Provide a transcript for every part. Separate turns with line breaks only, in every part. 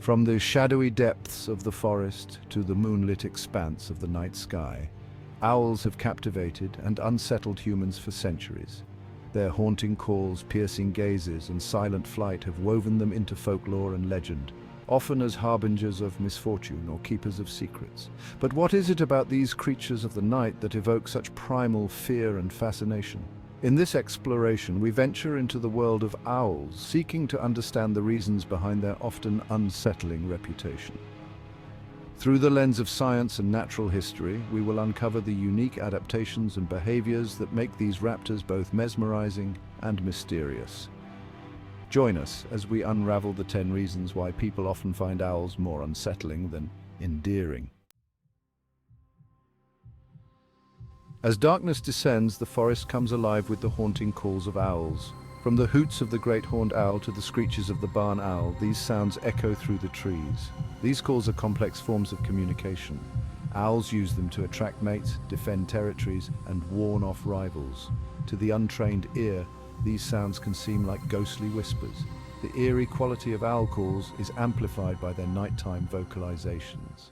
From the shadowy depths of the forest to the moonlit expanse of the night sky, owls have captivated and unsettled humans for centuries. Their haunting calls, piercing gazes, and silent flight have woven them into folklore and legend, often as harbingers of misfortune or keepers of secrets. But what is it about these creatures of the night that evoke such primal fear and fascination? In this exploration, we venture into the world of owls, seeking to understand the reasons behind their often unsettling reputation. Through the lens of science and natural history, we will uncover the unique adaptations and behaviors that make these raptors both mesmerizing and mysterious. Join us as we unravel the 10 reasons why people often find owls more unsettling than endearing. As darkness descends, the forest comes alive with the haunting calls of owls. From the hoots of the great horned owl to the screeches of the barn owl, these sounds echo through the trees. These calls are complex forms of communication. Owls use them to attract mates, defend territories, and warn off rivals. To the untrained ear, these sounds can seem like ghostly whispers. The eerie quality of owl calls is amplified by their nighttime vocalizations.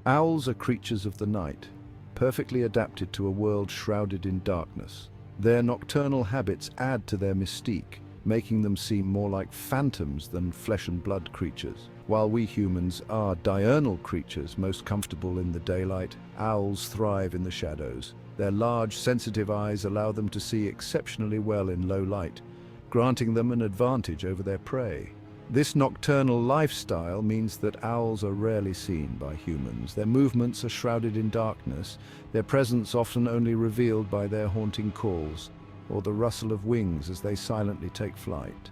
Owls are creatures of the night, perfectly adapted to a world shrouded in darkness. Their nocturnal habits add to their mystique, making them seem more like phantoms than flesh and blood creatures. While we humans are diurnal creatures most comfortable in the daylight, owls thrive in the shadows. Their large, sensitive eyes allow them to see exceptionally well in low light, granting them an advantage over their prey. This nocturnal lifestyle means that owls are rarely seen by humans. Their movements are shrouded in darkness, their presence often only revealed by their haunting calls or the rustle of wings as they silently take flight.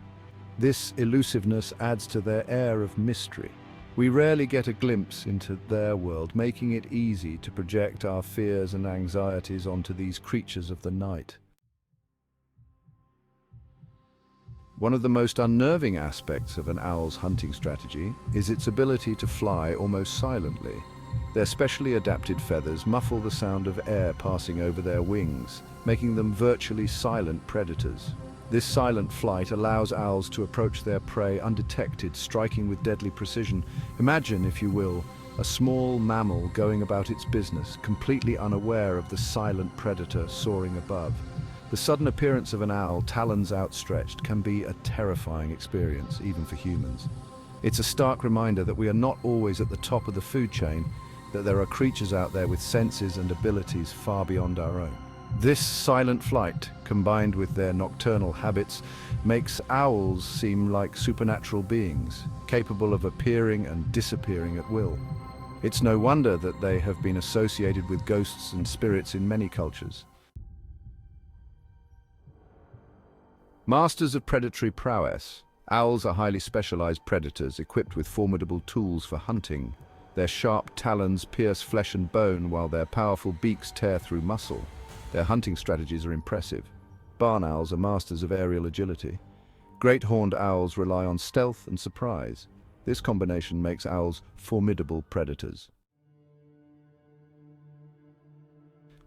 This elusiveness adds to their air of mystery. We rarely get a glimpse into their world, making it easy to project our fears and anxieties onto these creatures of the night. One of the most unnerving aspects of an owl's hunting strategy is its ability to fly almost silently. Their specially adapted feathers muffle the sound of air passing over their wings, making them virtually silent predators. This silent flight allows owls to approach their prey undetected, striking with deadly precision. Imagine, if you will, a small mammal going about its business, completely unaware of the silent predator soaring above. The sudden appearance of an owl, talons outstretched, can be a terrifying experience, even for humans. It's a stark reminder that we are not always at the top of the food chain, that there are creatures out there with senses and abilities far beyond our own. This silent flight, combined with their nocturnal habits, makes owls seem like supernatural beings, capable of appearing and disappearing at will. It's no wonder that they have been associated with ghosts and spirits in many cultures. Masters of predatory prowess, owls are highly specialized predators equipped with formidable tools for hunting. Their sharp talons pierce flesh and bone while their powerful beaks tear through muscle. Their hunting strategies are impressive. Barn owls are masters of aerial agility. Great horned owls rely on stealth and surprise. This combination makes owls formidable predators.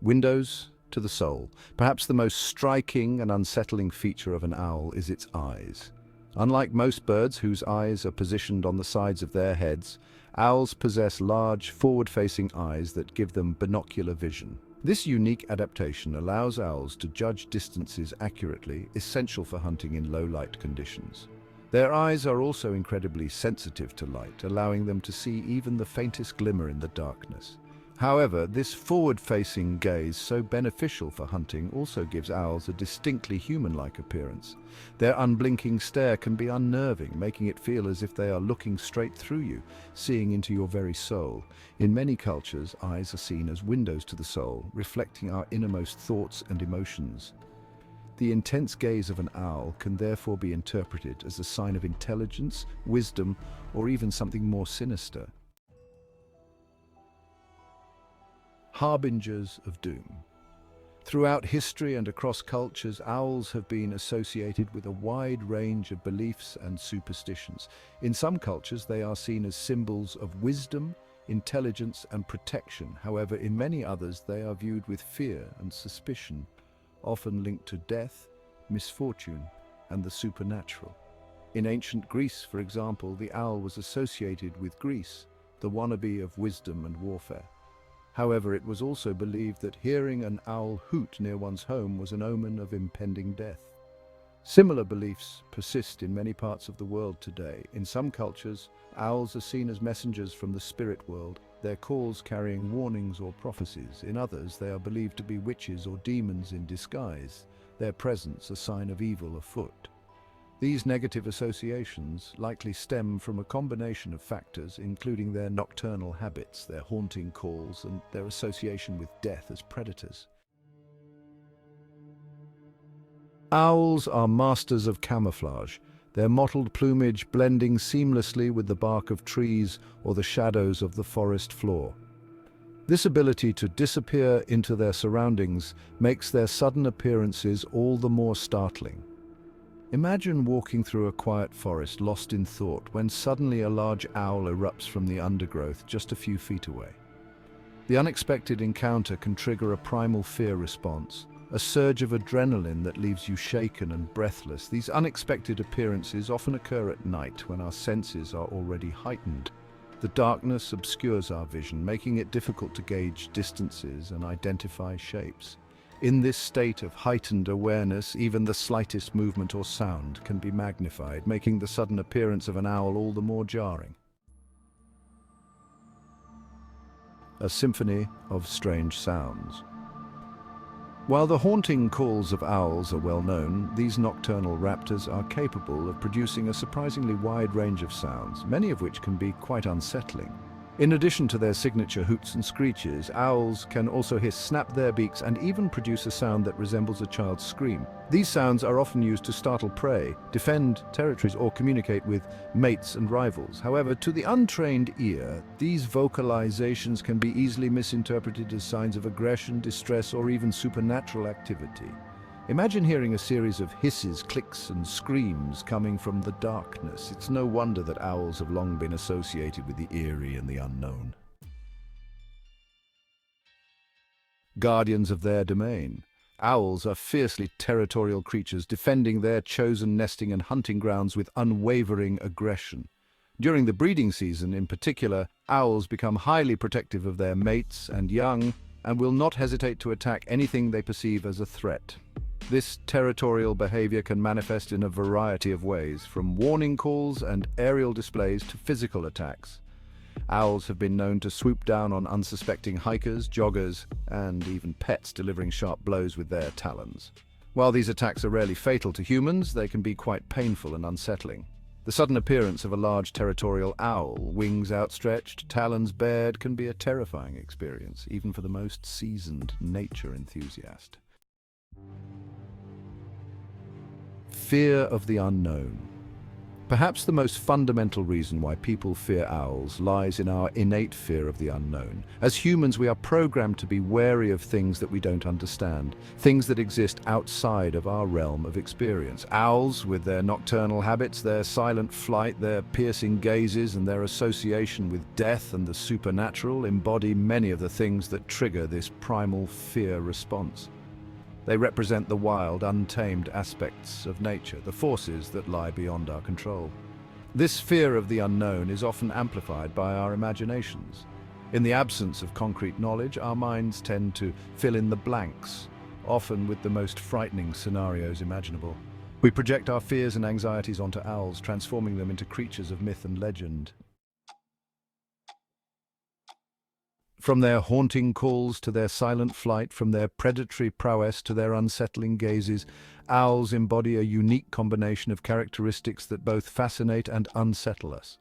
Windows to the soul. Perhaps the most striking and unsettling feature of an owl is its eyes. Unlike most birds whose eyes are positioned on the sides of their heads, owls possess large, forward-facing eyes that give them binocular vision. This unique adaptation allows owls to judge distances accurately, essential for hunting in low-light conditions. Their eyes are also incredibly sensitive to light, allowing them to see even the faintest glimmer in the darkness. However, this forward-facing gaze, so beneficial for hunting, also gives owls a distinctly human-like appearance. Their unblinking stare can be unnerving, making it feel as if they are looking straight through you, seeing into your very soul. In many cultures, eyes are seen as windows to the soul, reflecting our innermost thoughts and emotions. The intense gaze of an owl can therefore be interpreted as a sign of intelligence, wisdom, or even something more sinister. Harbingers of Doom. Throughout history and across cultures, owls have been associated with a wide range of beliefs and superstitions. In some cultures, they are seen as symbols of wisdom, intelligence, and protection. However, in many others, they are viewed with fear and suspicion, often linked to death, misfortune, and the supernatural. In ancient Greece, for example, the owl was associated with Greece, the wannabe of wisdom and warfare. However, it was also believed that hearing an owl hoot near one's home was an omen of impending death. Similar beliefs persist in many parts of the world today. In some cultures, owls are seen as messengers from the spirit world, their calls carrying warnings or prophecies. In others, they are believed to be witches or demons in disguise, their presence a sign of evil afoot. These negative associations likely stem from a combination of factors, including their nocturnal habits, their haunting calls, and their association with death as predators. Owls are masters of camouflage, their mottled plumage blending seamlessly with the bark of trees or the shadows of the forest floor. This ability to disappear into their surroundings makes their sudden appearances all the more startling. Imagine walking through a quiet forest lost in thought when suddenly a large owl erupts from the undergrowth just a few feet away. The unexpected encounter can trigger a primal fear response, a surge of adrenaline that leaves you shaken and breathless. These unexpected appearances often occur at night when our senses are already heightened. The darkness obscures our vision, making it difficult to gauge distances and identify shapes. In this state of heightened awareness, even the slightest movement or sound can be magnified, making the sudden appearance of an owl all the more jarring. A symphony of strange sounds. While the haunting calls of owls are well known, these nocturnal raptors are capable of producing a surprisingly wide range of sounds, many of which can be quite unsettling. In addition to their signature hoots and screeches, owls can also hiss, snap their beaks, and even produce a sound that resembles a child's scream. These sounds are often used to startle prey, defend territories, or communicate with mates and rivals. However, to the untrained ear, these vocalizations can be easily misinterpreted as signs of aggression, distress, or even supernatural activity. Imagine hearing a series of hisses, clicks, and screams coming from the darkness. It's no wonder that owls have long been associated with the eerie and the unknown. Guardians of their domain. Owls are fiercely territorial creatures, defending their chosen nesting and hunting grounds with unwavering aggression. During the breeding season, in particular, owls become highly protective of their mates and young, and will not hesitate to attack anything they perceive as a threat. This territorial behavior can manifest in a variety of ways, from warning calls and aerial displays to physical attacks. Owls have been known to swoop down on unsuspecting hikers, joggers, and even pets, delivering sharp blows with their talons. While these attacks are rarely fatal to humans, they can be quite painful and unsettling. The sudden appearance of a large territorial owl, wings outstretched, talons bared, can be a terrifying experience, even for the most seasoned nature enthusiast. Fear of the unknown. Perhaps the most fundamental reason why people fear owls lies in our innate fear of the unknown. As humans, we are programmed to be wary of things that we don't understand, things that exist outside of our realm of experience. Owls, with their nocturnal habits, their silent flight, their piercing gazes, and their association with death and the supernatural, embody many of the things that trigger this primal fear response. They represent the wild, untamed aspects of nature, the forces that lie beyond our control. This fear of the unknown is often amplified by our imaginations. In the absence of concrete knowledge, our minds tend to fill in the blanks, often with the most frightening scenarios imaginable. We project our fears and anxieties onto owls, transforming them into creatures of myth and legend. From their haunting calls to their silent flight, from their predatory prowess to their unsettling gazes, owls embody a unique combination of characteristics that both fascinate and unsettle us.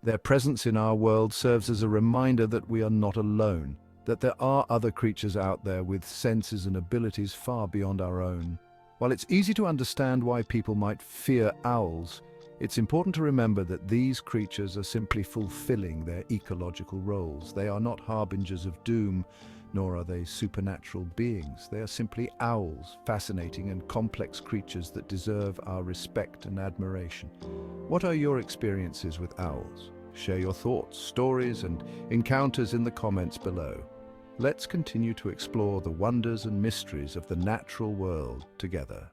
Their presence in our world serves as a reminder that we are not alone, that there are other creatures out there with senses and abilities far beyond our own. While it's easy to understand why people might fear owls, it's important to remember that these creatures are simply fulfilling their ecological roles. They are not harbingers of doom, nor are they supernatural beings. They are simply owls, fascinating and complex creatures that deserve our respect and admiration. What are your experiences with owls? Share your thoughts, stories, and encounters in the comments below. Let's continue to explore the wonders and mysteries of the natural world together.